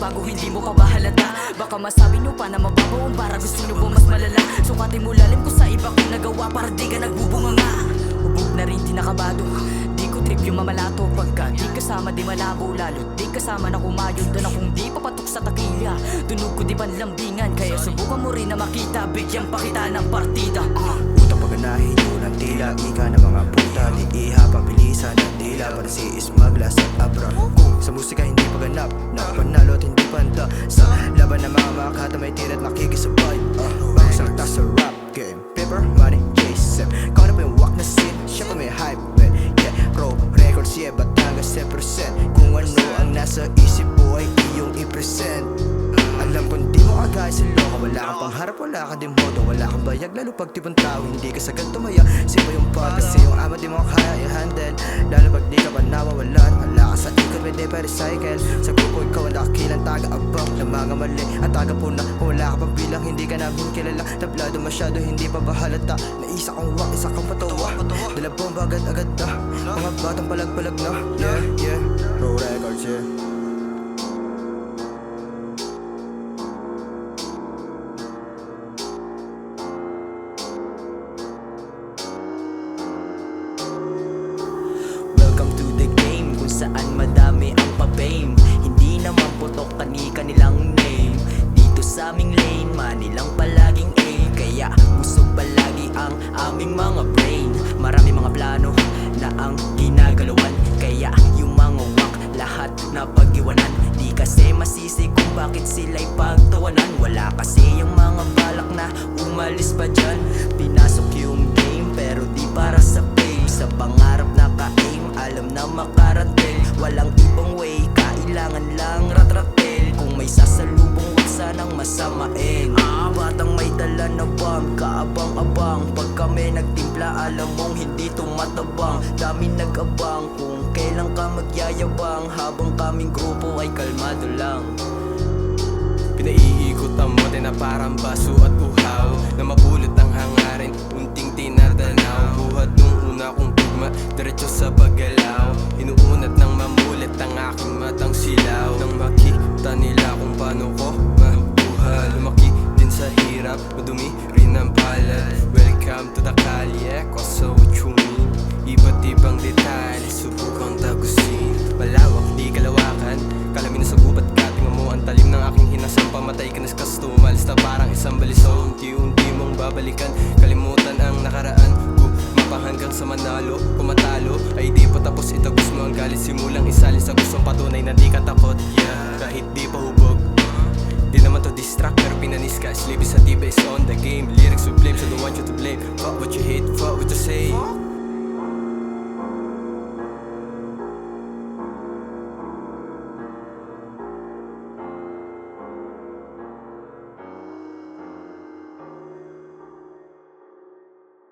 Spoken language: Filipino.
magbabago, hindi mo pa ba halata? Baka masabi nyo pa na mababaw ang bara, gusto nyo ba mas malala? Sukatin mo lalim ko sa iba kong nagawa para di ka nagbubunga nga. Ubog na rin, di nakabado, di ko trip yung mamalato. Pagka di kasama di malabo, lalo di kasama na kumayod. Doon akong di papatok sa takilya, tunog ko di panlambingan. Kaya subukan mo rin na makita, bigyan pa kita ng partida. Utang paganahin yun ang tila, ika ng mga puta. Di iha pabilisan ang tila, para si Ismaglas at Abra. Kung sa musika hindi paganap, napanalo at hindi panda. Sa laban ng mga makata may tira at makikisabay. Bang salta sa rap game, paper, money, J7. Kau na pa yung wak na scene, siya pa may hype, man. Yeah, pro records, yeah, Batangas 10%. Kung ano ang nasa isip mo ay iyong i-present. Alam kong di mo kagaya sa loko, wala kang pangharap, wala kang demodo, wala kang bayag, lalo pag tipong tao, hindi ka sagad tumaya. Sipa yung pod, kasi yung ama di mo kaya i-handle, lalo pag di ka pa nawawalan. Wala ka sa ikot, pwede pa recycle. Sa grupo ikaw ang nakakilang taga-abang ng mga mali at taga-puna. Kung wala ka pang bilang, hindi ka namin kilala. Tablado masyado, hindi pa bahalata. Naisa kang wak, isa kang patawa. Dalabong agad-agad na, mga batang palag-palag na. Yeah, yeah, Pro Records, yeah. Saan madami ang pa-fame, hindi naman putok kani-kanilang name. Dito sa aming lane, manilang palaging aim. Kaya busog palagi ang aming mga brain. Marami mga plano na ang ginagalawan, kaya yung mga wak lahat na pag-iwanan. Di kasi masisi kung bakit sila'y pagtawanan. Wala kasi yung mga balak na umalis pa dyan. Pinasok yung game pero di para sa fame. Sa pangarap na ka-aim, alam na makarating. Walang ibang way, kailangan lang ratratil. Kung may sasalubong, wag sanang masamain. Batang may dala na bang, kaabang-abang. Pag kami nagtimpla, alam mong hindi tumatabang. Dami nag-abang kung kailan ka magyayabang, habang kaming grupo ay kalmado lang. Pinaiikot ang mote na parang baso at uhaw, na mapulot ang hangarin, unting tinatanaw. Buhat nung una kong tugma, diretso sa paggalaw. Inuunat ng mamulit ang aking matang silaw. Nang makita nila kung paano ko mabuhay, lumaki din sa hirap, madumi rin ang palad. Welcome to the kalye, so what you mean? Iba't ibang detalye, subukang tagusin. Malawak, di kalawakan, kalamin na sa gubat ka. Tingnan mo ang talim ng aking hinasang, pamatay ka na sa kasto. Umalis na parang isang baliso, unti-unti mong babalikan. Kalimutan ang nakaraan, gumapa hanggang sa manalo. Kung matalo ay di pa tapos, itagos mo ang galit. Simulang isalin sa gustong patunay na di ka takot. Yeah, kahit di pa hubog, di naman to distract, pero pinanis ka. Sleepy sa tiba is on the game. Lyrics with blame, so don't want you to blame. Fuck what you hate, fuck what you say.